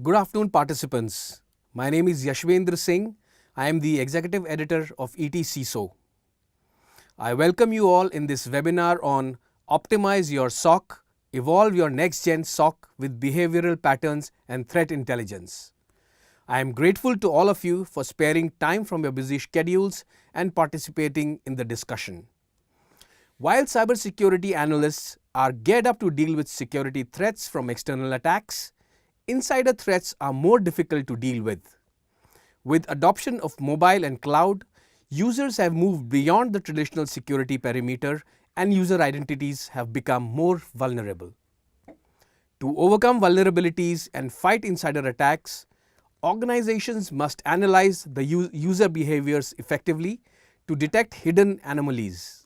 Good afternoon, participants. My name is Yashwendra Singh. I am the executive editor of ET I welcome you all in this webinar on Optimize Your SOC, Evolve Your Next Gen SOC with Behavioral Patterns and Threat Intelligence. I am grateful to all of you for sparing time from your busy schedules and participating in the discussion. While cybersecurity analysts are geared up to deal with security threats from external attacks, insider threats are more difficult to deal with. With adoption of mobile and cloud, users have moved beyond the traditional security perimeter and user identities have become more vulnerable. To overcome vulnerabilities and fight insider attacks, organizations must analyze the user behaviors effectively to detect hidden anomalies.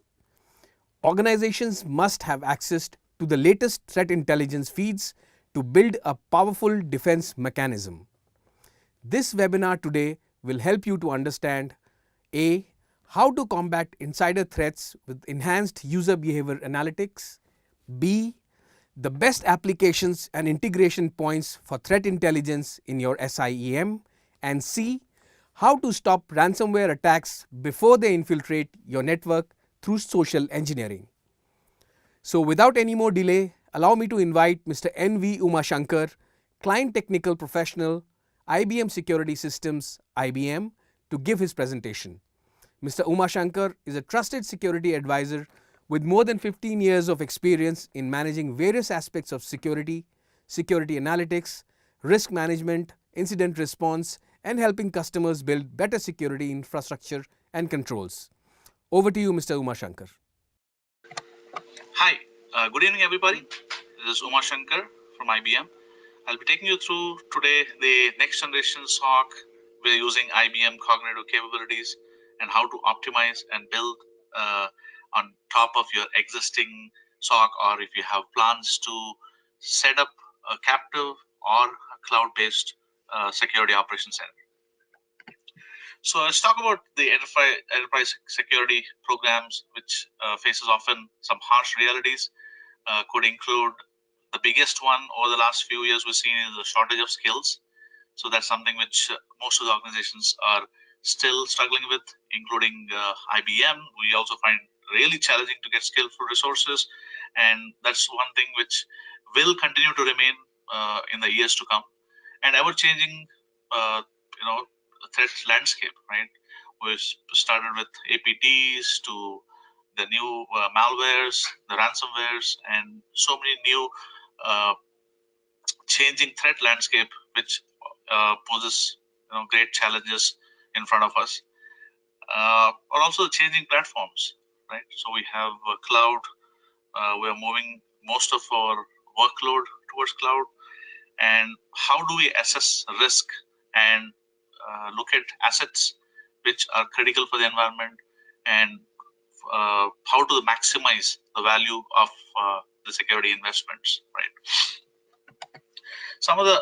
Organizations must have access to the latest threat intelligence feeds to build a powerful defense mechanism. This webinar today will help you to understand A. How to combat insider threats with enhanced user behavior analytics. B. The best applications and integration points for threat intelligence in your SIEM. And C. How to stop ransomware attacks before they infiltrate your network through social engineering. So without any more delay, allow me to invite Mr. N.V. Umashankar, Client Technical Professional, IBM Security Systems, IBM, to give his presentation. Mr. Umashankar is a trusted security advisor with more than 15 years of experience in managing various aspects of security, security analytics, risk management, incident response, and helping customers build better security infrastructure and controls. Over to you, Mr. Umashankar. Hi, good evening everybody. This is Umashankar from IBM. I'll be taking you through today the next generation SOC. We're using IBM cognitive capabilities and how to optimize and build on top of your existing SOC, or if you have plans to set up a captive or a cloud-based security operations center. So let's talk about the enterprise security programs, which faces often some harsh realities. Could include the biggest one over the last few years we've seen is the shortage of skills. So that's something which most of the organizations are still struggling with, including IBM. We also find really challenging to get skillful resources, and that's one thing which will continue to remain in the years to come. And ever-changing, threat landscape, right? We started with APTs to the new malwares, the ransomwares, and so many new changing threat landscape, which poses great challenges in front of us. Or also the changing platforms, right? So we have cloud. We are moving most of our workload towards cloud. And how do we assess risk and look at assets which are critical for the environment, and how to maximize the value of the security investments, right? Some of the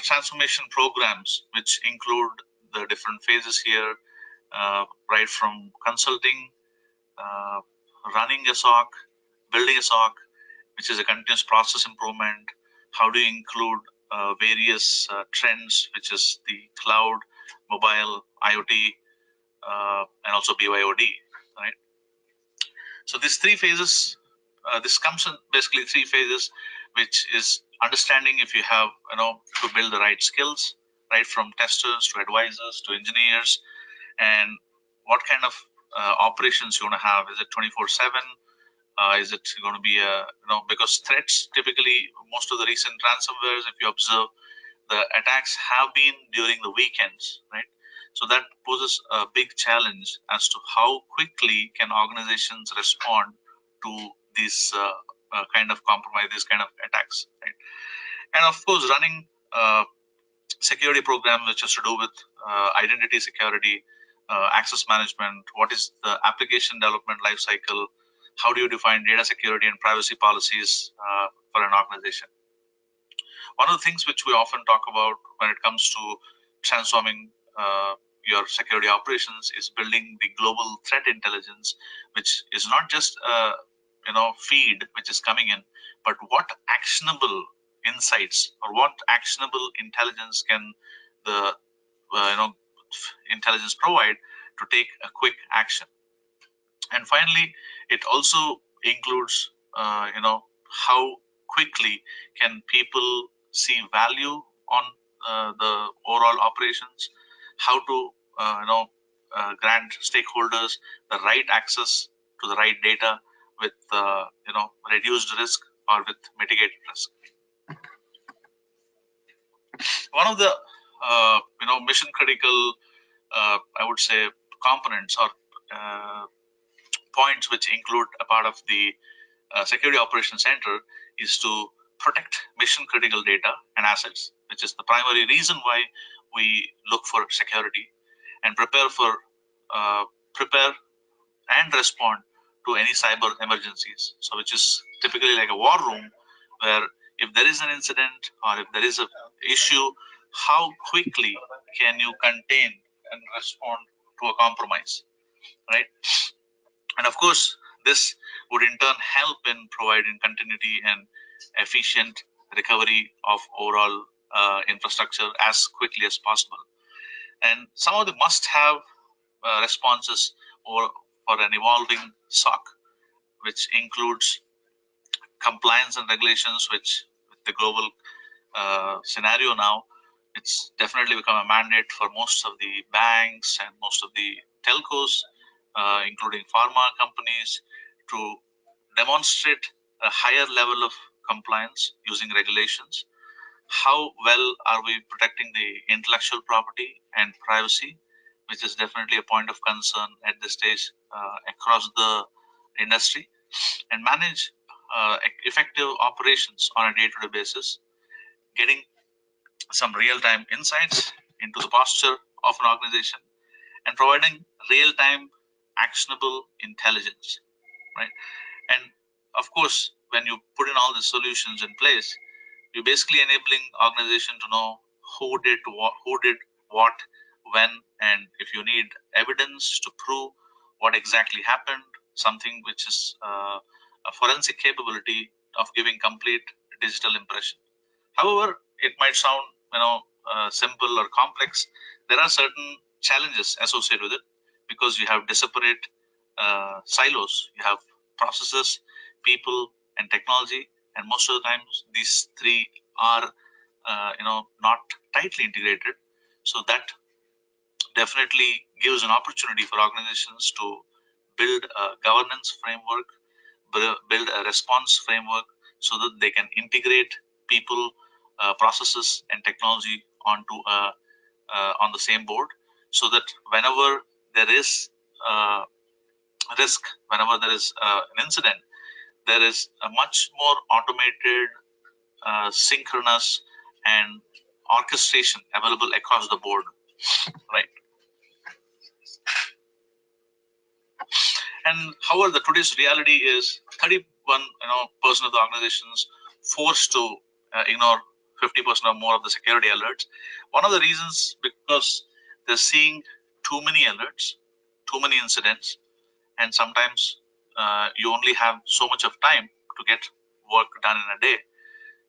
transformation programs, which include the different phases here, right from consulting, running a SOC, building a SOC, which is a continuous process improvement. How do you include various trends, which is the cloud, mobile, IoT, and also BYOD, right? So these three phases, this comes in basically three phases, which is understanding if you have, to build the right skills, right from testers to advisors to engineers, and what kind of operations you want to have. Is it 24/7? Is it going to be because threats typically, most of the recent ransomwares, if you observe, the attacks have been during the weekends, right? So that poses a big challenge as to how quickly can organizations respond to these kind of compromise, these kind of attacks, right? And of course, running security program, which has to do with identity security, access management. What is the application development lifecycle? How do you define data security and privacy policies for an organization? One of the things which we often talk about when it comes to transforming your security operations is building the global threat intelligence, which is not just feed which is coming in, but what actionable insights, or what actionable intelligence can the intelligence provide to take a quick action. And finally, it also includes how quickly can people see value on the overall operations, how to grant stakeholders the right access to the right data with reduced risk or with mitigated risk. One of the mission critical I would say components or points which include a part of the security operations center is to protect mission critical data and assets, which is the primary reason why we look for security and prepare and respond to any cyber emergencies. So which is typically like a war room, where if there is an incident or if there is a issue, how quickly can you contain and respond to a compromise, right? And of course, this would in turn help in providing continuity and efficient recovery of overall infrastructure as quickly as possible. And some of the must-have responses for an evolving SOC, which includes compliance and regulations, which with the global scenario now, it's definitely become a mandate for most of the banks and most of the telcos, including pharma companies, to demonstrate a higher level of compliance using regulations. How well are we protecting the intellectual property and privacy, which is definitely a point of concern at this stage across the industry, and manage effective operations on a day-to-day basis, getting some real-time insights into the posture of an organization, and providing real-time actionable intelligence, right? And of course, when you put in all the solutions in place, you're basically enabling organization to know who did what, when, and if you need evidence to prove what exactly happened, something which is a forensic capability of giving complete digital impression. However, it might sound simple or complex. There are certain challenges associated with it, because you have disparate silos. You have processes, people, and technology, and most of the times these three are not tightly integrated. So that definitely gives an opportunity for organizations to build a governance framework, build a response framework, so that they can integrate people, processes, and technology on the same board, so that whenever there is risk, whenever there is an incident, there is a much more automated, synchronous, and orchestration available across the board, right? And however, the today's reality is 31% of the organizations forced to ignore 50% or more of the security alerts. One of the reasons, because they're seeing too many alerts, too many incidents, and sometimes you only have so much of time to get work done in a day.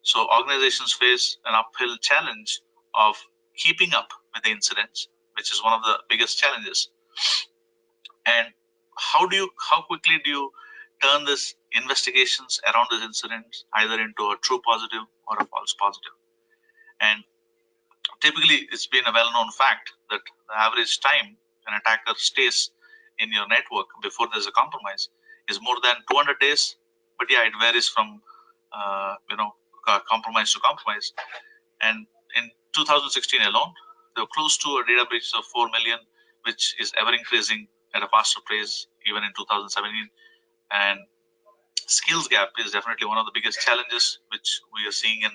So organizations face an uphill challenge of keeping up with the incidents, which is one of the biggest challenges. And how quickly do you turn this investigations around these incidents either into a true positive or a false positive? And typically, it's been a well-known fact that the average time an attacker stays in your network before there's a compromise is more than 200 days. But yeah, it varies from compromise to compromise. And in 2016 alone, there were close to a data breach of 4 million, which is ever increasing at a faster pace even in 2017. And skills gap is definitely one of the biggest challenges which we are seeing in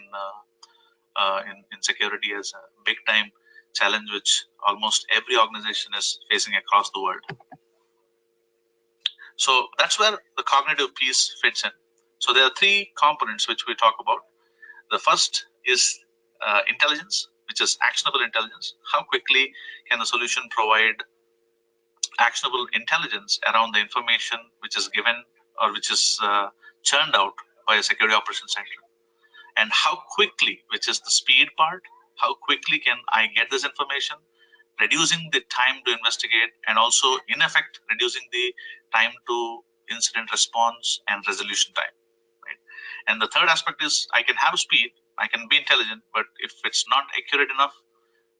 security as a big time challenge, which almost every organization is facing across the world. So that's where the cognitive piece fits in. So there are three components which we talk about. The first is intelligence, which is actionable intelligence. How quickly can the solution provide actionable intelligence around the information which is given or which is churned out by a security operations center? and how quickly, which is the speed part, how quickly can I get this information, reducing the time to investigate, and also in effect reducing the time to incident response and resolution time, right? And the third aspect is I can have speed, I can be intelligent, but if it's not accurate enough,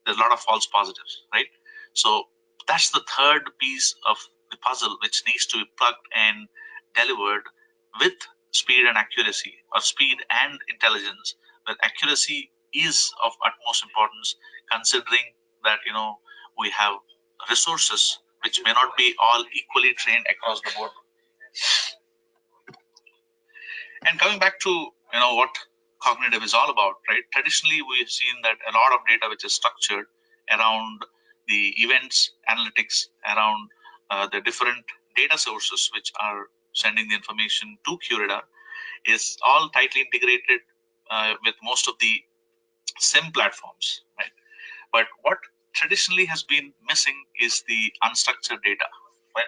there's a lot of false positives, right? So that's the third piece of the puzzle which needs to be plugged and delivered with speed and accuracy, or speed and intelligence, where accuracy is of utmost importance, considering that we have resources which may not be all equally trained across the board. And coming back to what cognitive is all about, right? Traditionally, we've seen that a lot of data which is structured around the events, analytics, around the different data sources which are sending the information to QRadar is all tightly integrated with most of the SIM platforms, right? But what traditionally has been missing is the unstructured data, right?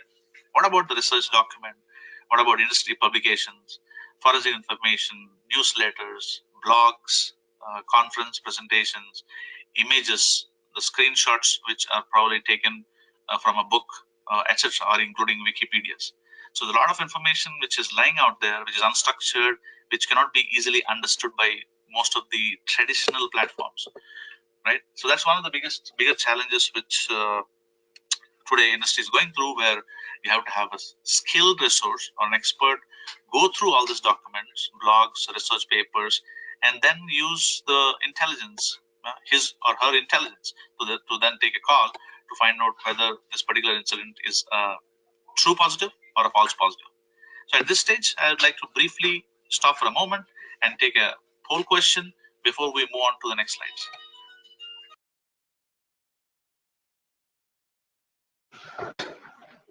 What about the research document? What about industry publications, forensic information, newsletters, blogs, conference presentations, images, the screenshots which are probably taken from a book, etc., or including Wikipedias. So there's a lot of information which is lying out there, which is unstructured, which cannot be easily understood by most of the traditional platforms, right? So that's one of the bigger challenges which today industry is going through, where you have to have a skilled resource or an expert go through all these documents, blogs, research papers, and then use the intelligence, his or her intelligence, to then take a call to find out whether this particular incident is a true positive or a false positive. So at this stage, I would like to briefly stop for a moment and take a poll question before we move on to the next slides.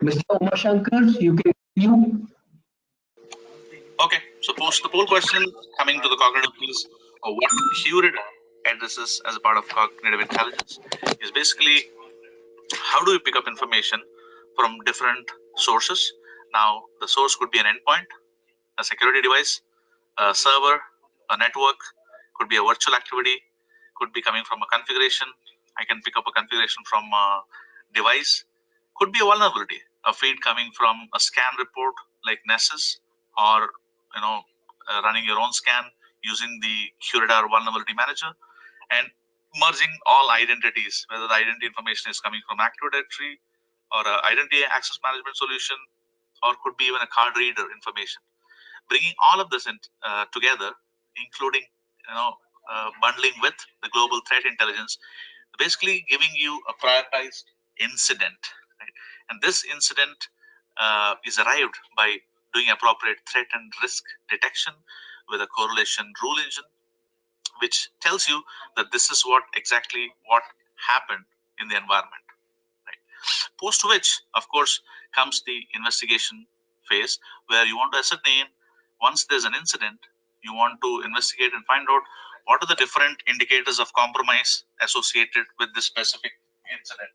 Mr. Umashankar, you can continue. Okay, so post the poll question coming to the cognitive piece of what QRadar addresses as a part of cognitive intelligence is basically how do we pick up information from different sources. Now, the source could be an endpoint, a security device, a server, a network, could be a virtual activity, could be coming from a configuration. I can pick up a configuration from a device, could be a vulnerability, a feed coming from a scan report like Nessus, or running your own scan using the QRadar vulnerability manager, and merging all identities, whether the identity information is coming from Active Directory or an identity access management solution, or could be even a card reader information. Bringing all of this in, together, including bundling with the global threat intelligence, basically giving you a prioritized incident, right? And this incident is arrived by doing appropriate threat and risk detection with a correlation rule engine, which tells you that this is what happened in the environment, right? Post which, of course, comes the investigation phase, where you want to ascertain, once there's an incident, you want to investigate and find out what are the different indicators of compromise associated with this specific incident.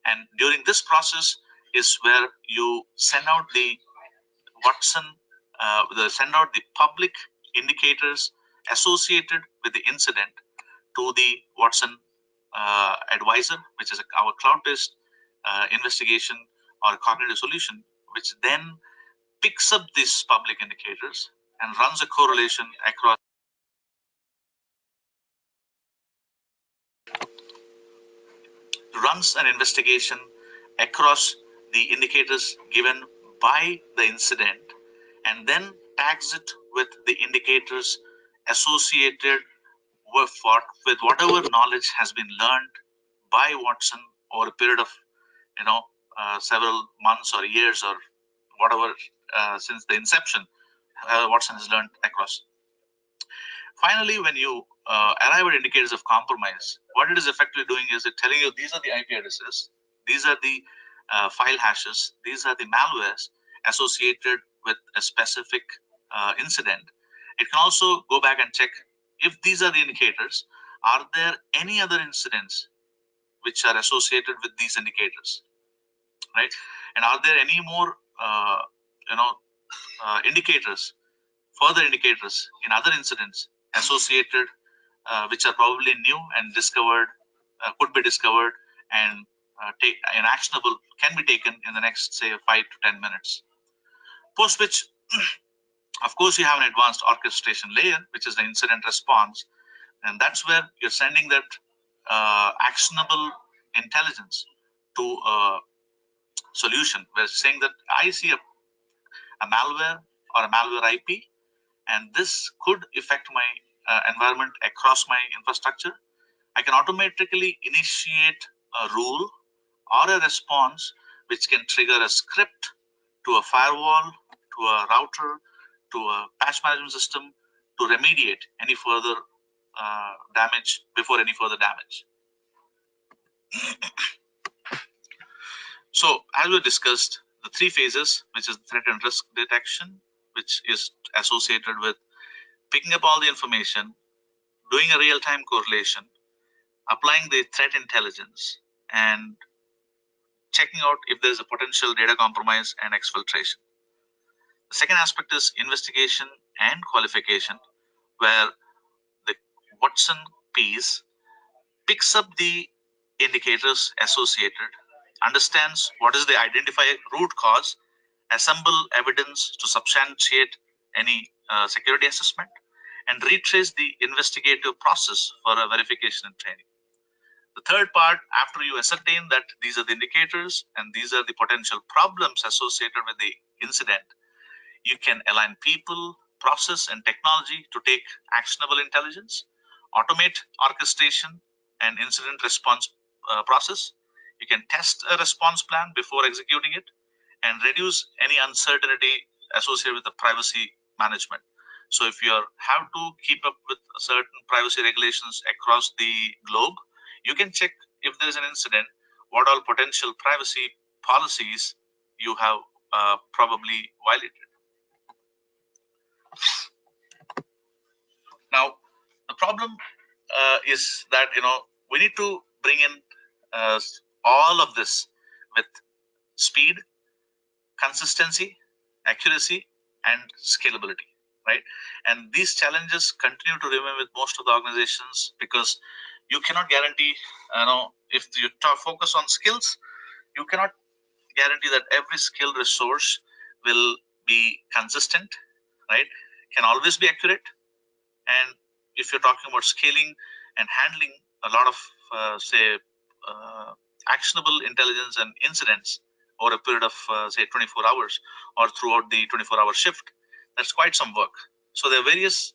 And during this process is where you send out the Watson, send out the public indicators associated with the incident to the Watson advisor, which is our cloud-based investigation or cognitive solution, which then picks up these public indicators and runs a correlation across, runs an investigation across the indicators given by the incident, and then tags it with the indicators associated with whatever knowledge has been learned by Watson over a period of several months or years or whatever since the inception Watson has learned across. Finally, when you arrive at indicators of compromise, what it is effectively doing is it telling you these are the IP addresses, these are the file hashes, these are the malwares associated with a specific incident. It can also go back and check if these are the indicators, are there any other incidents which are associated with these indicators, right? And are there any more indicators, further indicators in other incidents associated, which are probably new and discovered, could be discovered, and actionable can be taken in the next, say, 5 to 10 minutes. Post which, of course, you have an advanced orchestration layer, which is the incident response, and that's where you're sending that actionable intelligence to a solution. We're saying that I see a malware or a malware IP, and this could affect my environment across my infrastructure. I can automatically initiate a rule or a response which can trigger a script to a firewall, to a router, to a patch management system to remediate any further damage before any further damage. So as we discussed, the three phases, which is threat and risk detection, which is associated with picking up all the information, doing a real-time correlation, applying the threat intelligence, and checking out if there is a potential data compromise and exfiltration. The second aspect is investigation and qualification, where the Watson piece picks up the indicators associated, understands what is the identified root cause, assemble evidence to substantiate any security assessment, and retrace the investigative process for a verification and training. The third part, after you ascertain that these are the indicators and these are the potential problems associated with the incident, you can align people, process, and technology to take actionable intelligence, automate orchestration and incident response process. You can test a response plan before executing it and reduce any uncertainty associated with the privacy management. So if you have to keep up with certain privacy regulations across the globe, you can check if there is an incident, what all potential privacy policies you have probably violated. Now, the problem is that we need to bring in all of this with speed, consistency, accuracy, and scalability, right? And these challenges continue to remain with most of the organizations because you cannot guarantee, if you focus on skills, you cannot guarantee that every skilled resource will be consistent, right? Can always be accurate. And if you're talking about scaling and handling a lot of, actionable intelligence and incidents over a period of, 24 hours or throughout the 24-hour shift, that's quite some work. So there are various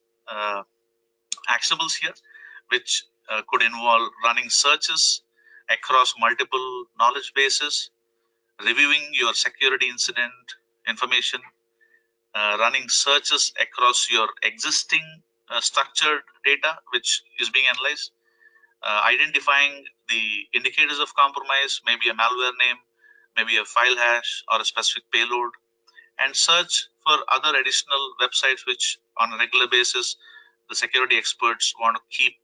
actionables here, which could involve running searches across multiple knowledge bases, reviewing your security incident information, running searches across your existing structured data which is being analyzed, identifying the indicators of compromise, maybe a malware name, maybe a file hash or a specific payload, and search for other additional websites which on a regular basis the security experts want to keep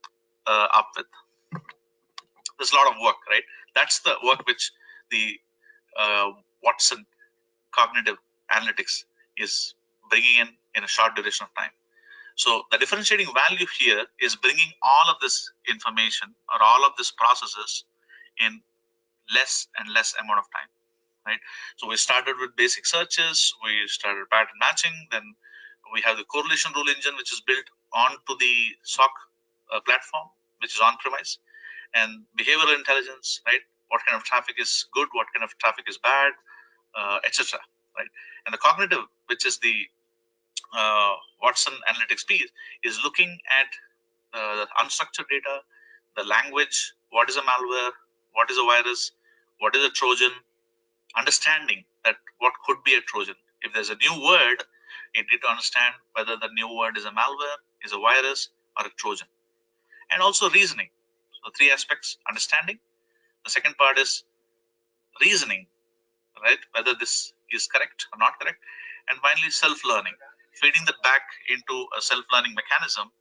up with. There's a lot of work, right? That's the work which the Watson cognitive analytics is bringing in a short duration of time. So the differentiating value here is bringing all of this information or all of these processes in less and less amount of time, right? So we started with basic searches, we started pattern matching, then we have the correlation rule engine, which is built onto the SOC platform, which is on-premise, and behavioral intelligence, right? What kind of traffic is good, what kind of traffic is bad, etc. Right? And the cognitive, which is the Watson analytics piece, is looking at the unstructured data, the language, what is a malware, what is a virus, what is a Trojan, understanding that what could be a Trojan. If there's a new word, you need to understand whether the new word is a malware, is a virus, or a Trojan. And also reasoning. So three aspects: understanding. The second part is reasoning, right? Whether this is correct or not correct. And finally, self-learning, feeding that back into a self-learning mechanism.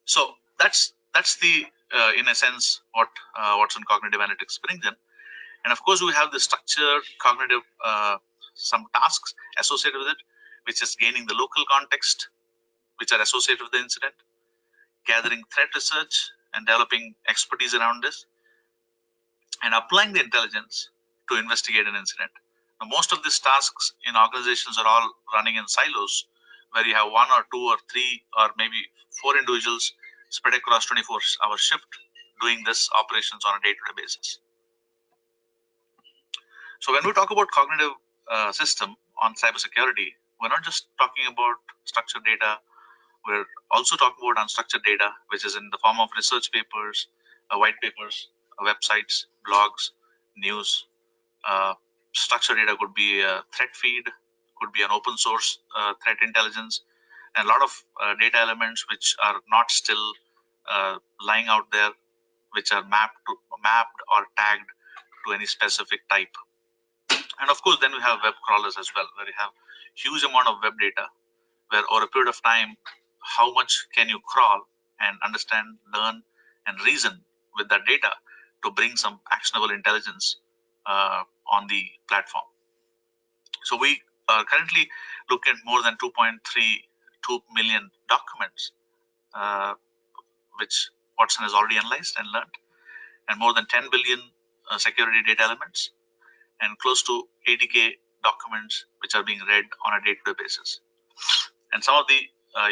So that's the in a sense what Watson cognitive analytics brings in. And of course, we have the structured cognitive some tasks associated with it. which is gaining the local context which are associated with the incident, gathering threat research and developing expertise around this, and applying the intelligence to investigate an incident. Now, most of these tasks in organizations are all running in silos, where you have one or two or three or maybe four individuals spread across 24-hour shift doing this operations on a day-to-day basis. So when we talk about cognitive system on cybersecurity, we're not just talking about structured data. We're also talking about unstructured data, which is in the form of research papers, white papers, websites, blogs, news. Structured data could be a threat feed, could be an open source threat intelligence, and a lot of data elements which are not still lying out there, which are mapped or tagged to any specific type. And of course, then we have web crawlers as well, where you have huge amount of web data, where over a period of time, how much can you crawl and understand, learn, and reason with that data to bring some actionable intelligence on the platform. So we currently look at more than 2.32 million documents, which Watson has already analyzed and learned, and more than 10 billion security data elements, and close to 80K documents which are being read on a day-to-day basis. And some of the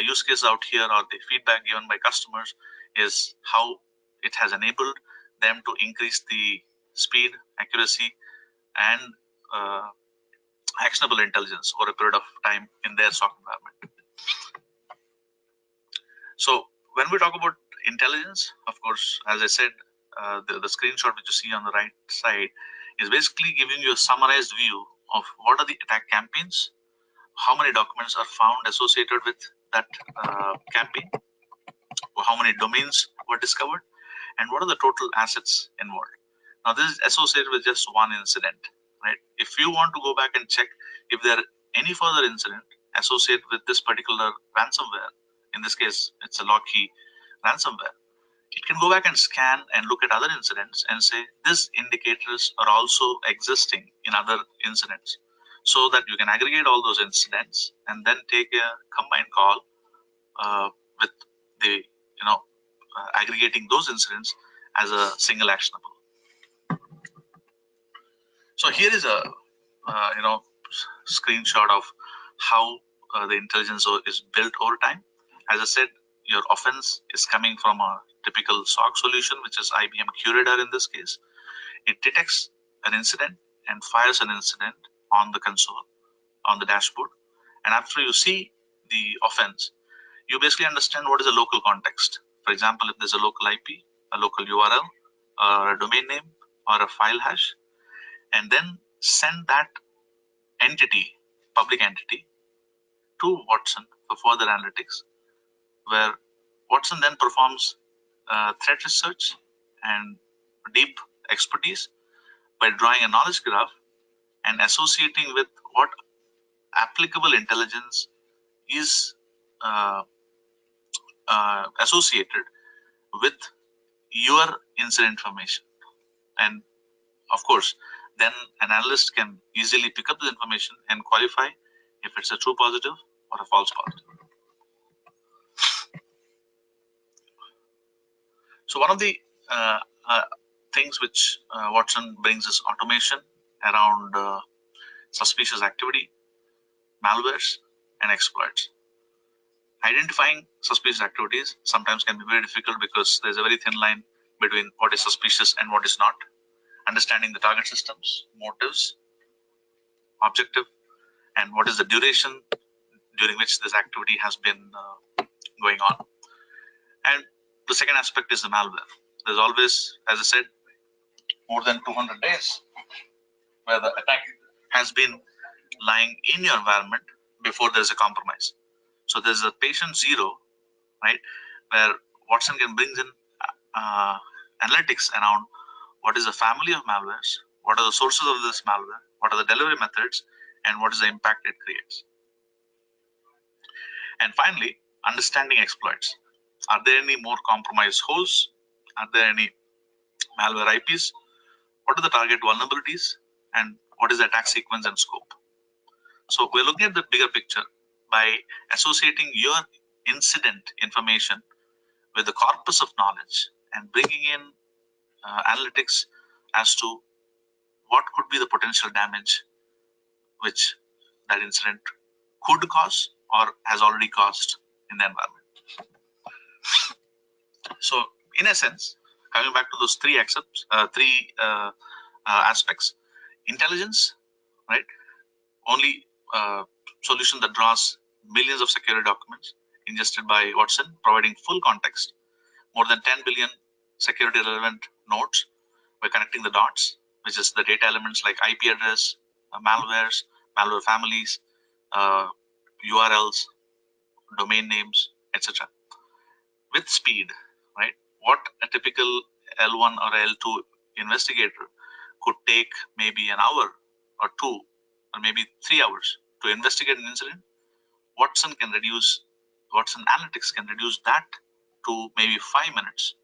use cases out here, or the feedback given by customers, is how it has enabled them to increase the speed, accuracy, and actionable intelligence over a period of time in their SOC environment. So when we talk about intelligence, of course, as I said, the screenshot which you see on the right side is basically giving you a summarized view of what are the attack campaigns, how many documents are found associated with that campaign, how many domains were discovered, and what are the total assets involved. Now, this is associated with just one incident, right? If you want to go back and check if there are any further incident associated with this particular ransomware, in this case, it's a Lockheed ransomware, it can go back and scan and look at other incidents and say, these indicators are also existing in other incidents, so that you can aggregate all those incidents and then take a combined call with the, aggregating those incidents as a single actionable. So here is a, screenshot of how the intelligence is built over time. As I said, your offense is coming from a typical SOC solution, which is IBM QRadar in this case. It detects an incident and fires an incident on the console, on the dashboard. And after you see the offense, you basically understand what is a local context. For example, if there's a local IP, a local URL, or a domain name, or a file hash, and then send that entity, public entity, to Watson for further analytics, where Watson then performs threat research and deep expertise by drawing a knowledge graph and associating with what applicable intelligence is associated with your incident information. And of course, then an analyst can easily pick up the information and qualify if it's a true positive or a false positive. So one of the things which Watson brings is automation around suspicious activity, malwares, and exploits. Identifying suspicious activities sometimes can be very difficult because there's a very thin line between what is suspicious and what is not. Understanding the target systems, motives, objective, and what is the duration during which this activity has been going on. And the second aspect is the malware. There's always, as I said, more than 200 days where the attack has been lying in your environment before there's a compromise. So there's a patient zero, right, where Watson can bring in analytics around what is the family of malwares, what are the sources of this malware, what are the delivery methods, and what is the impact it creates. And finally, understanding exploits. Are there any more compromised hosts? Are there any malware IPs? What are the target vulnerabilities? And what is the attack sequence and scope? So we're looking at the bigger picture by associating your incident information with the corpus of knowledge and bringing in analytics as to what could be the potential damage which that incident could cause or has already caused in the environment. So, in essence, coming back to those three aspects, intelligence, right? Only solution that draws millions of security documents ingested by Watson, providing full context, more than 10 billion security relevant nodes by connecting the dots, which is the data elements like IP address, malwares, malware families, URLs, domain names, etc. With speed, right? What a typical L1 or L2 investigator could take maybe an hour or two or maybe 3 hours to investigate an incident, Watson Analytics can reduce that to maybe 5 minutes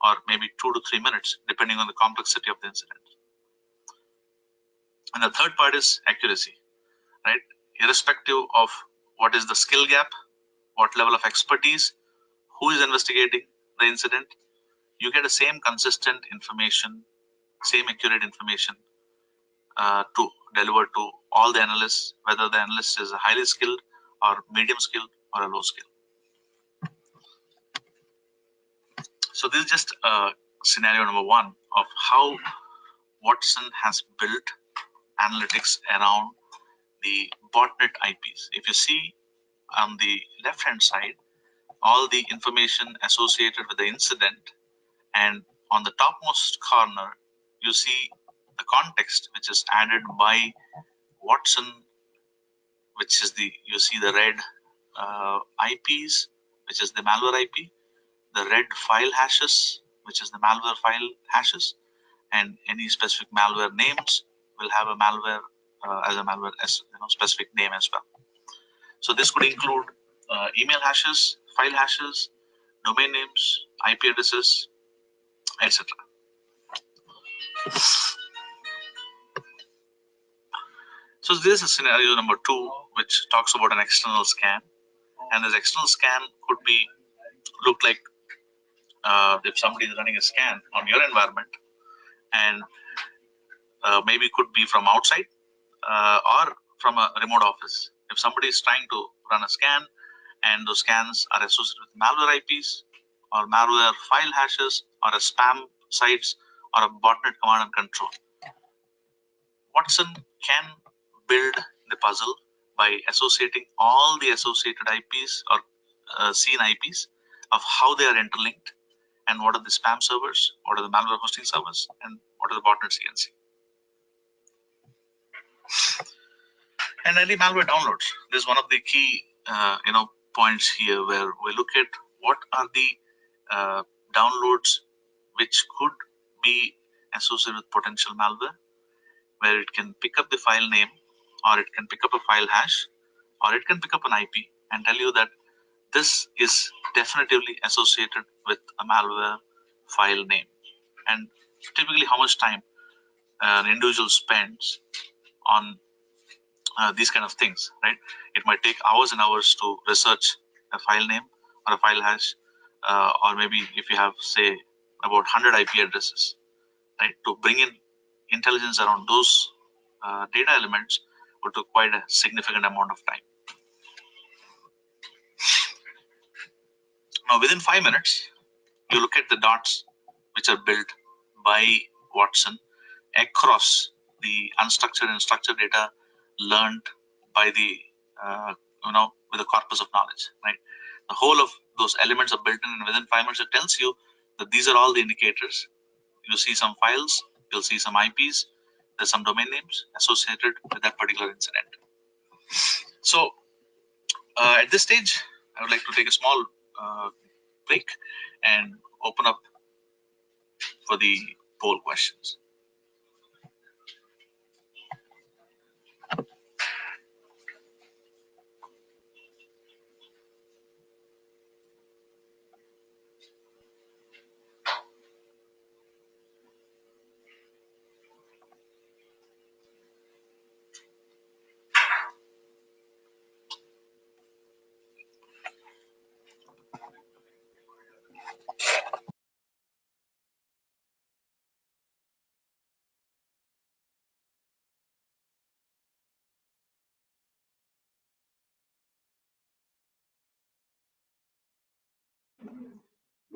or maybe 2 to 3 minutes, depending on the complexity of the incident. And the third part is accuracy, right? Irrespective of what is the skill gap, what level of expertise, who is investigating the incident, you get the same consistent information, same accurate information to deliver to all the analysts, whether the analyst is a highly skilled or medium skilled or a low skill. So this is just scenario number one of how Watson has built analytics around the botnet IPs. If you see on the left hand side, all the information associated with the incident, and on the topmost corner, you see the context which is added by Watson, which is you see the red IPs, which is the malware IP, the red file hashes, which is the malware file hashes, and any specific malware names will have a malware as a malware specific name as well. So this could include email hashes, file hashes, domain names, IP addresses, etc. So this is scenario number two, which talks about an external scan, and this external scan could be look like if somebody is running a scan on your environment, and maybe could be from outside or from a remote office. If somebody is trying to run a scan and those scans are associated with malware IPs or malware file hashes or a spam sites or a botnet command and control, Watson can build the puzzle by associating all the associated IPs or seen IPs of how they are interlinked and what are the spam servers, what are the malware hosting servers, and what are the botnet CNC. And any malware downloads. This is one of the key points here where we look at what are the downloads which could be associated with potential malware, where it can pick up the file name, or it can pick up a file hash, or it can pick up an IP and tell you that this is definitively associated with a malware file name. And typically how much time an individual spends on these kind of things, right? It might take hours and hours to research a file name or a file hash, or maybe if you have, say, about 100 IP addresses, right? To bring in intelligence around those data elements would require a significant amount of time. Now, within 5 minutes, you look at the dots which are built by Watson across the unstructured and structured data learned by the with the corpus of knowledge, right? The whole of those elements are built in, and within 5 minutes it tells you that these are all the indicators. You see some files, you'll see some IPs, there's some domain names associated with that particular incident. So at this stage, I would like to take a small break and open up for the poll questions.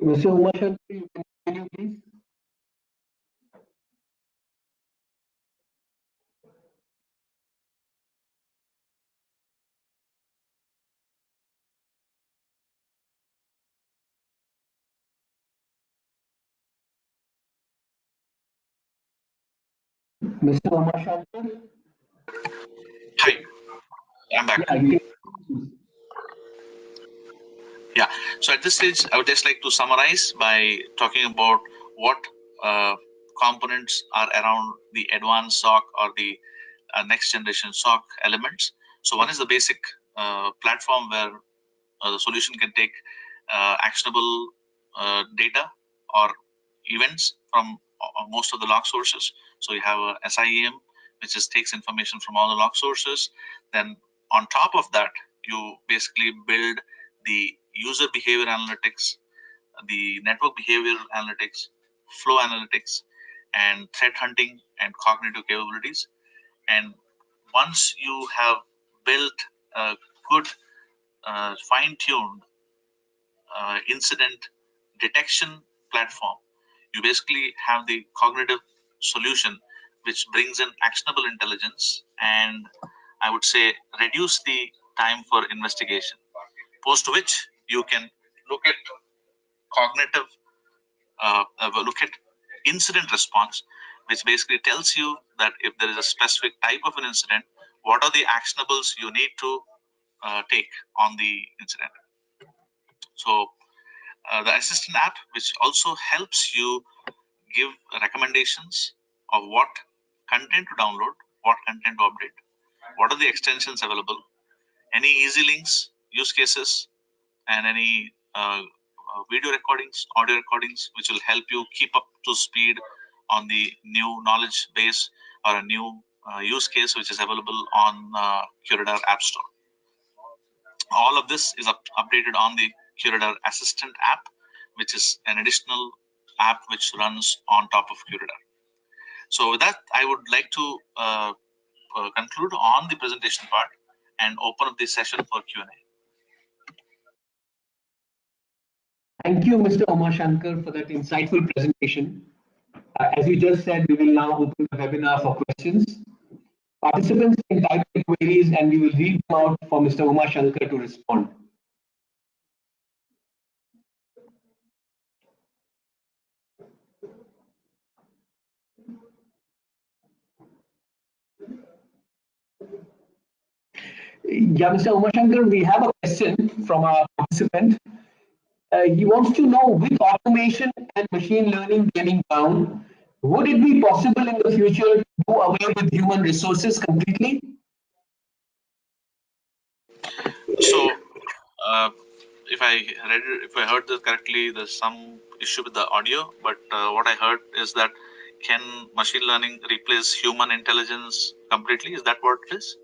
Mr. Umashankar, you can continue, please. Mr. Umashankar, Hi, I'm back. yeah, you can. Yeah. So at this stage, I would just like to summarize by talking about what uh, components are around the advanced SOC or the next generation SOC elements. So one is the basic platform where the solution can take actionable data or events from most of the log sources. So you have a SIEM, which is takes information from all the log sources. Then on top of that, you basically build the user behavior analytics, the network behavior analytics, flow analytics, and threat hunting and cognitive capabilities. And once you have built a good fine-tuned incident detection platform, you basically have the cognitive solution which brings in actionable intelligence and I would say reduce the time for investigation. Post which you can look at cognitive, look at incident response, which basically tells you that if there is a specific type of an incident, what are the actionables you need to take on the incident. So the assistant app, which also helps you give recommendations of what content to download, what content to update, what are the extensions available, any easy links, use cases, and any video recordings, audio recordings, which will help you keep up to speed on the new knowledge base or a new use case which is available on Curadar App Store. All of this is updated on the Curadar Assistant app, which is an additional app which runs on top of Curadar. So with that, I would like to conclude on the presentation part and open up the session for Q&A. Thank you, Mr. Umashankar, for that insightful presentation. As you just said, we will now open the webinar for questions. Participants can type their queries and we will read them out for Mr. Umashankar to respond. Yeah, Mr. Umashankar, we have a question from our participant. He wants to know, with automation and machine learning gaining ground, would it be possible in the future to do away with human resources completely? So, if I heard this correctly, there's some issue with the audio. But what I heard is that can machine learning replace human intelligence completely? Is that what it is?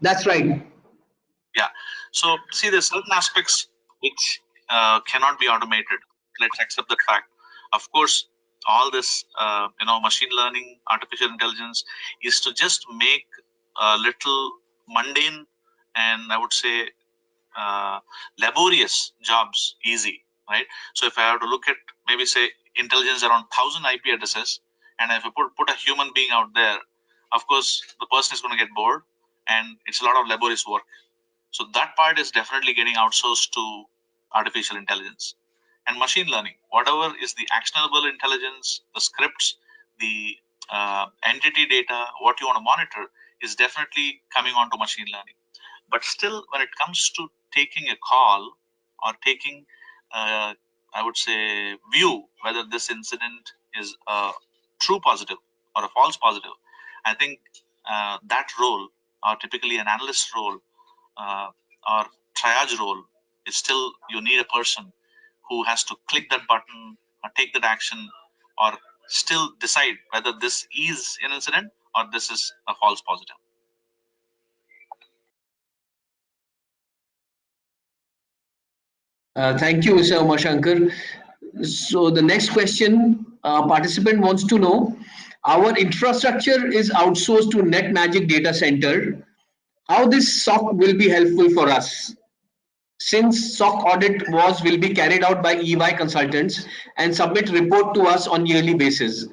That's right. Yeah. So see, there's certain aspects which cannot be automated. Let's accept that fact. Of course, all this machine learning, artificial intelligence is to just make a little mundane and I would say laborious jobs easy, right? So if I have to look at maybe say intelligence around 1,000 IP addresses, and if I put a human being out there, of course the person is going to get bored, and it's a lot of laborious work. So that part is definitely getting outsourced to artificial intelligence and machine learning. Whatever is the actionable intelligence, the scripts, the entity data, what you want to monitor is definitely coming onto machine learning. But still, when it comes to taking a call or taking, I would say, view whether this incident is a true positive or a false positive, I think that role, or typically an analyst role, uh, or triage role, is still you need a person who has to click that button or take that action or still decide whether this is an incident or this is a false positive. Thank you, Mr. Umashankar. So the next question, participant wants to know, our infrastructure is outsourced to NetMagic data center. How this SOC will be helpful for us? since SOC audit will be carried out by EY consultants and submit report to us on yearly basis.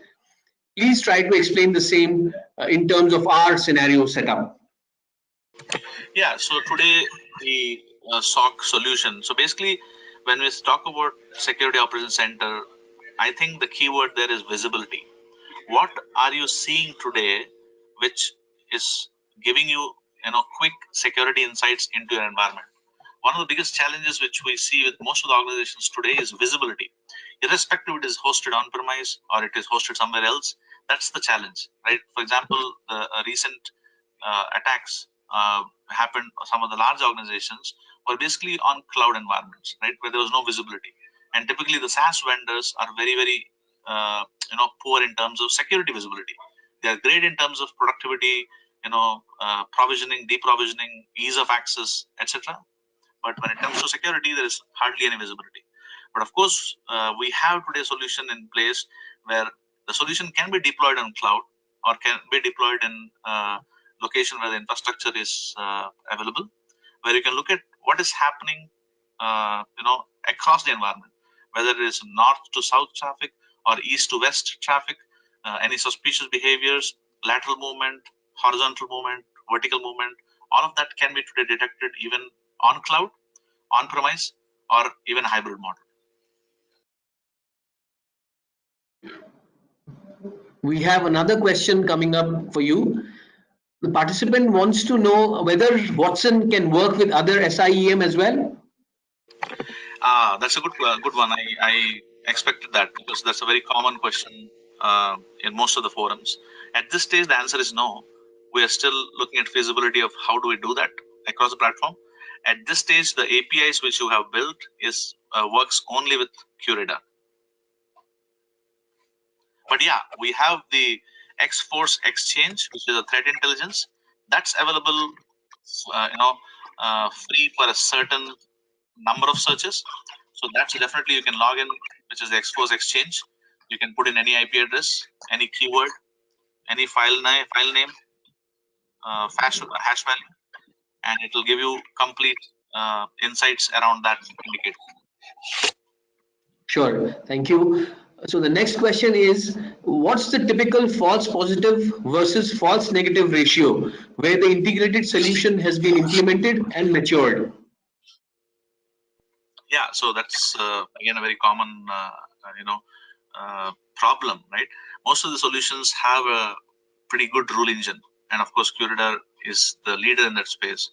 Please try to explain the same in terms of our scenario setup. Yeah, so today the SOC solution. So basically, when we talk about Security Operations Center, I think the keyword there is visibility. What are you seeing today, which is giving you, quick security insights into your environment? One of the biggest challenges which we see with most of the organizations today is visibility. Irrespective it is hosted on premise or it is hosted somewhere else, that's the challenge, right? For example, the recent attacks happened. Some of the large organizations were basically on cloud environments, right, where there was no visibility. And typically, the SaaS vendors are very poor in terms of security visibility. They are great in terms of productivity, provisioning, deprovisioning, ease of access, etc. But when it comes to security, there is hardly any visibility. But of course, we have today a solution in place where the solution can be deployed on cloud or can be deployed in location where the infrastructure is available, where you can look at what is happening, across the environment, whether it is north to south traffic or east to west traffic, any suspicious behaviors, lateral movement, horizontal movement, vertical movement. All of that can be today detected even on cloud, on premise, or even hybrid model. We have another question coming up for you. The participant wants to know whether Watson can work with other SIEM as well. That's a good one. I expected that because that's a very common question in most of the forums. At this stage, the answer is no. We are still looking at feasibility of how do we do that across the platform. At this stage, the APIs which you have built is works only with QRadar. But yeah, we have the X-Force Exchange, which is a threat intelligence that's available, free for a certain number of searches. So that's definitely you can log in, which is the X-Force Exchange. You can put in any IP address, any keyword, any file name, hash value, and it will give you complete insights around that indicator. Sure, thank you. So the next question is, what's the typical false positive versus false negative ratio where the integrated solution has been implemented and matured? Yeah, so that's again a very common problem, right? Most of the solutions have a pretty good rule engine, and of course QRadar is the leader in that space.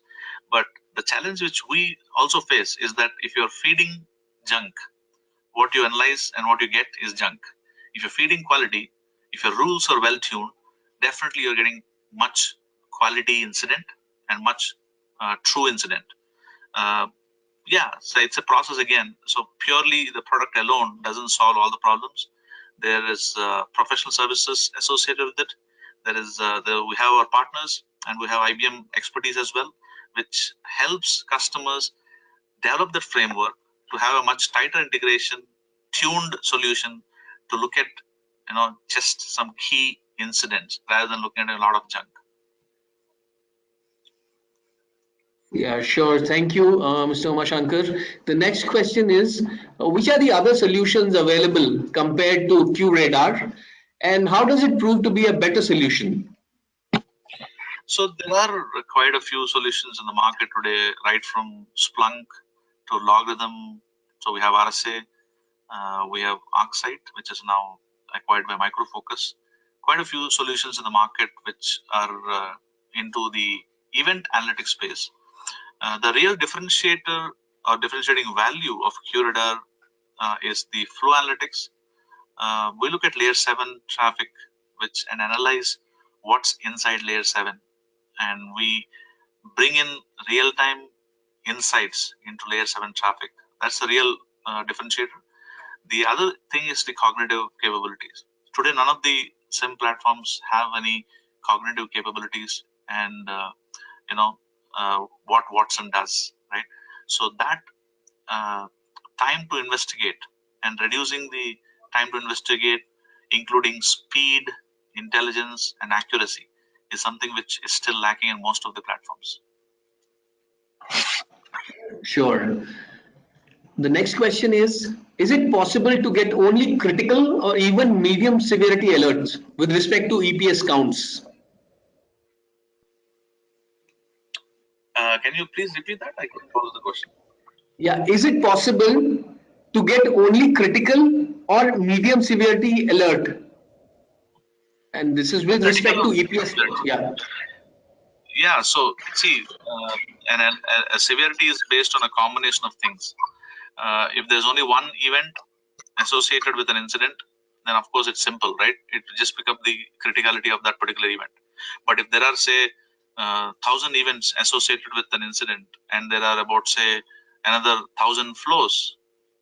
But the challenge which we also face is that if you're feeding junk, what you analyze and what you get is junk. If you're feeding quality, if your rules are well tuned, definitely you're getting much quality incident and much true incident. Yeah, so it's a process again. So purely the product alone doesn't solve all the problems. There is professional services associated with it. There is we have our partners and we have IBM expertise as well, which helps customers develop the framework to have a much tighter integration, tuned solution to look at just some key incidents rather than looking at a lot of junk. Yeah, sure. Thank you, Mr. Umashankar. The next question is, which are the other solutions available compared to QRadar, and how does it prove to be a better solution? So there are quite a few solutions in the market today, right from Splunk to Logarithm. So we have RSA, we have ArcSight, which is now acquired by Micro Focus. Quite a few solutions in the market which are into the event analytics space. The real differentiator or differentiating value of QRadar is the flow analytics. We look at layer 7 traffic, which and analyze what's inside layer 7, and we bring in real-time insights into layer 7 traffic. That's the real differentiator. The other thing is the cognitive capabilities. Today, none of the SIM platforms have any cognitive capabilities, and what Watson does, right? So that time to investigate and reducing the time to investigate, including speed, intelligence, and accuracy, is something which is still lacking in most of the platforms. Sure. The next question is it possible to get only critical or even medium severity alerts with respect to EPS counts? Can you please repeat that? I couldn't follow the question. Yeah, is it possible to get only critical or medium severity alert? And this is with Critical respect to or EPS. alert. Yeah. Yeah. So see, a severity is based on a combination of things. If there's only one event associated with an incident, then of course it's simple, right? It will just pick up the criticality of that particular event. But if there are, say, 1,000 events associated with an incident, and there are about, say, another 1,000 flows,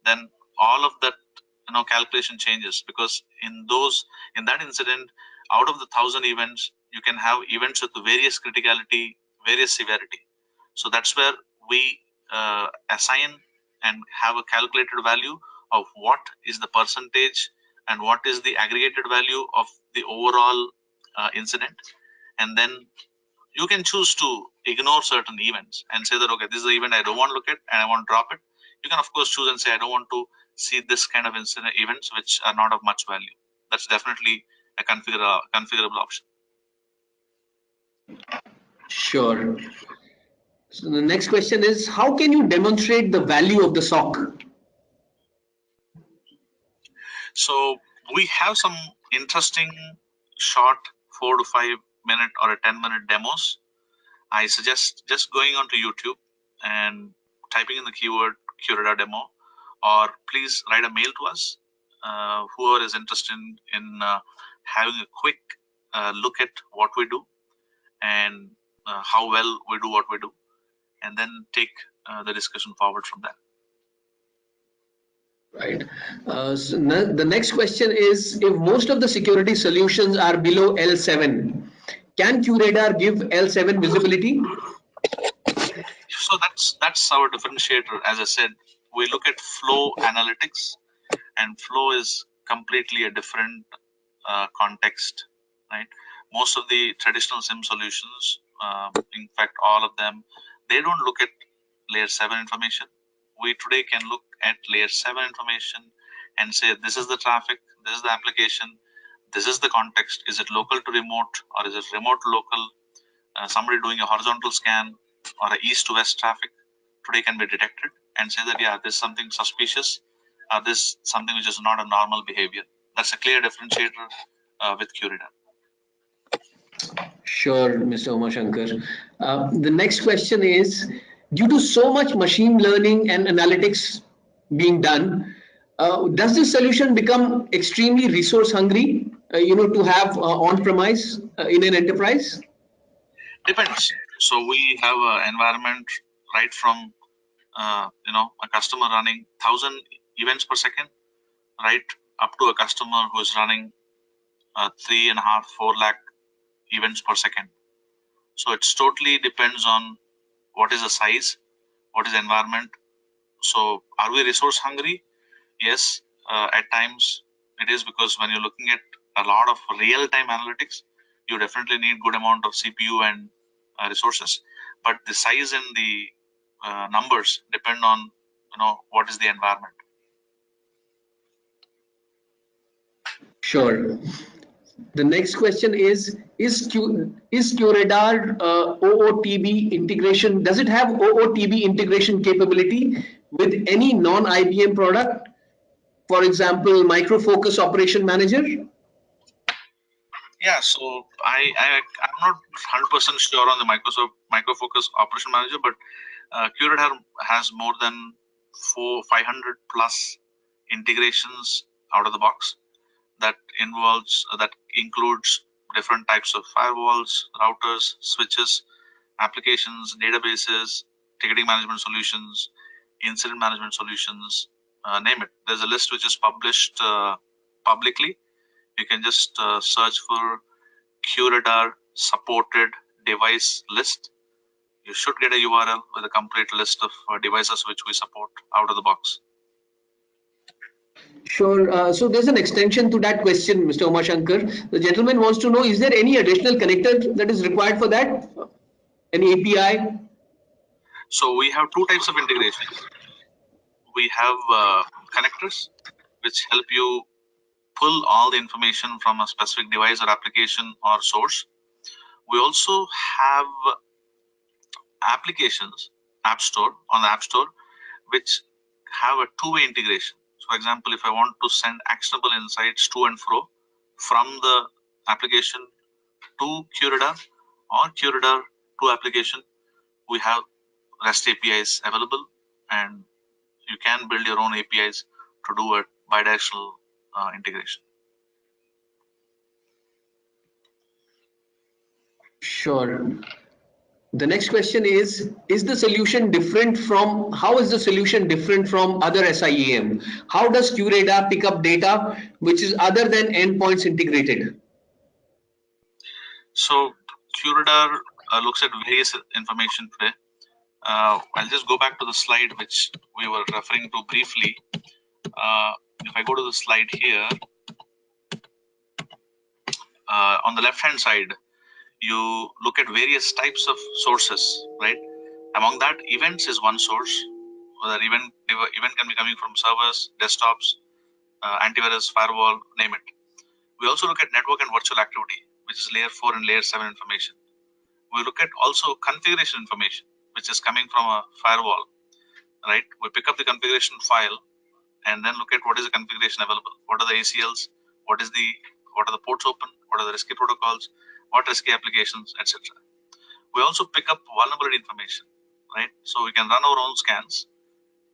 then all of that calculation changes, because in that incident, out of the 1,000 events, you can have events with various criticality, various severity. So that's where we assign and have a calculated value of what is the percentage and what is the aggregated value of the overall incident. And then you can choose to ignore certain events and say that, okay, this is the event I don't want to look at and I want to drop it. You can of course choose and say, I don't want to see this kind of incident events which are not of much value. That's definitely a configurable option. Sure. So the next question is, how can you demonstrate the value of the SOC? So we have some interesting short 4 to 5 minute or a 10-minute demos. I suggest just going onto YouTube and typing in the keyword QRadar demo, or please write a mail to us. Whoever is interested in having a quick look at what we do and how well we do what we do, and then take the discussion forward from there. Right. So the next question is, if most of the security solutions are below L7, can QRadar give L7 visibility? So that's our differentiator. As I said, we look at flow analytics, and flow is completely a different context, right? Most of the traditional SIM solutions, in fact, all of them, they don't look at layer 7 information. We today can look at layer 7 information and say, this is the traffic, this is the application, this is the context. Is it local to remote, or is it remote to local? Somebody doing a horizontal scan or a east to west traffic today can be detected and say that, yeah, this is something suspicious, this is something which is not a normal behavior. That's a clear differentiator with QRadar. Sure, Mr. Umashankar. The next question is, due to so much machine learning and analytics being done, does this solution become extremely resource hungry, to have on-premise in an enterprise? Depends. So we have an environment right from a customer running 1,000 events per second, right up to a customer who is running 3.5, 4 lakh events per second. So it's totally depends on what is the size, what is the environment. So are we resource hungry? Yes, at times it is, because when you're looking at a lot of real-time analytics, you definitely need good amount of CPU and resources. But the size and the numbers depend on what is the environment. Sure. The next question is QRadar OOTB integration, does it have OOTB integration capability with any non-IBM product? For example, Micro Focus Operation Manager? Yeah, so I'm not 100% sure on the Micro Focus Operation Manager, but QRadar has more than 500 plus integrations out of the box. That includes different types of firewalls, routers, switches, applications, databases, ticketing management solutions, incident management solutions, name it. There's a list which is published publicly. You can just search for QRadar supported device list. You should get a URL with a complete list of devices which we support out of the box. Sure. So there's an extension to that question, Mr. Umashankar. The gentleman wants to know, is there any additional connector that is required for that? An API? So we have two types of integrations. We have connectors, which help you pull all the information from a specific device or application or source. We also have applications, on the App Store, which have a two-way integration. So, for example, if I want to send actionable insights to and fro from the application to QRadar or QRadar to application, we have REST APIs available, and you can build your own APIs to do a bidirectional integration. Sure. The next question is the solution different from, how is the solution different from other SIEM? How does QRadar pick up data which is other than endpoints integrated? So QRadar looks at various information today. I'll just go back to the slide which we were referring to briefly. If I go to the slide here, on the left hand side, you look at various types of sources, right? Among that, events is one source. Whether event can be coming from servers, desktops, antivirus, firewall, name it. We also look at network and virtual activity, which is layer 4 and layer 7 information. We look at also configuration information, which is coming from a firewall, right? We pick up the configuration file and then look at what is the configuration available. What are the ACLs? What are the ports open? What are the risky protocols? What risky applications, etc. We also pick up vulnerability information, right? So we can run our own scans,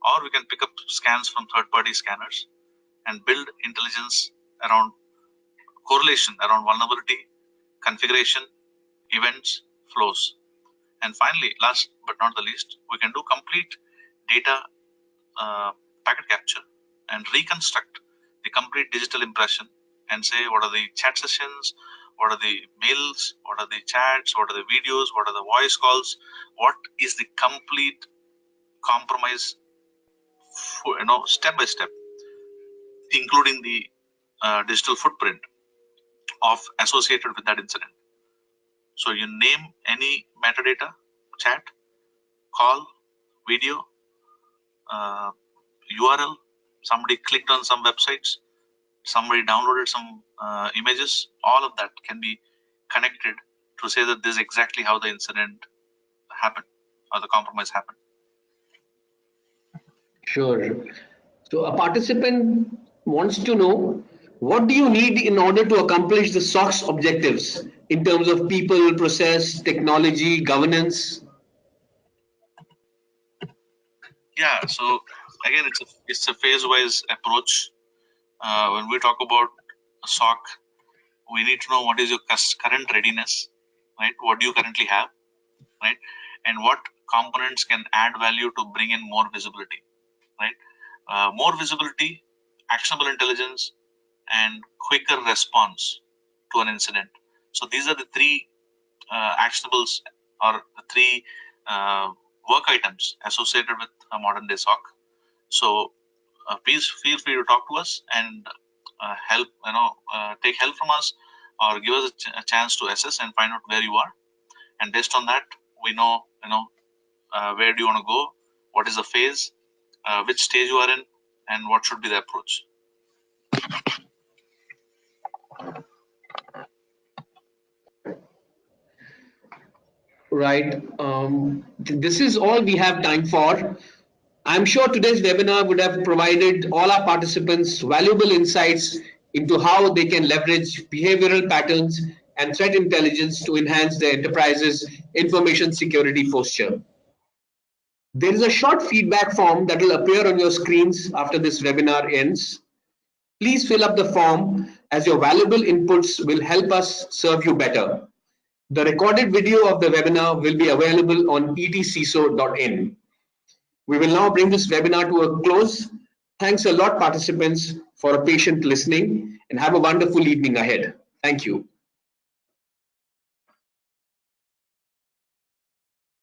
or we can pick up scans from third-party scanners and build intelligence around correlation around vulnerability, configuration, events, flows. And finally, last but not the least, we can do complete data packet capture and reconstruct the complete digital impression and say what are the chat sessions, what are the mails, what are the chats, what are the videos, what are the voice calls, what is the complete compromise, step by step, including the digital footprint of associated with that incident. So you name any metadata, chat, call, video, URL, somebody clicked on some websites, somebody downloaded some images, all of that can be connected to say that this is exactly how the incident happened or the compromise happened. Sure. So a participant wants to know, what do you need in order to accomplish the SOC's objectives in terms of people, process, technology, governance? Yeah, so again, it's a phase-wise approach. When we talk about a SOC, we need to know what is your current readiness, right? What do you currently have, right? And what components can add value to bring in more visibility, right? More visibility, actionable intelligence, and quicker response to an incident. So these are the three actionables or the three work items associated with a modern day SOC. So please feel free to talk to us and help, take help from us or give us a chance to assess and find out where you are. And based on that, we know, where do you want to go, what is the phase, which stage you are in, and what should be the approach. Right. This is all we have time for. I'm sure today's webinar would have provided all our participants valuable insights into how they can leverage behavioral patterns and threat intelligence to enhance their enterprise's information security posture. There is a short feedback form that will appear on your screens after this webinar ends. Please fill up the form, as your valuable inputs will help us serve you better. The recorded video of the webinar will be available on etcso.in. We will now bring this webinar to a close. Thanks a lot, participants, for a patient listening, and have a wonderful evening ahead. Thank you.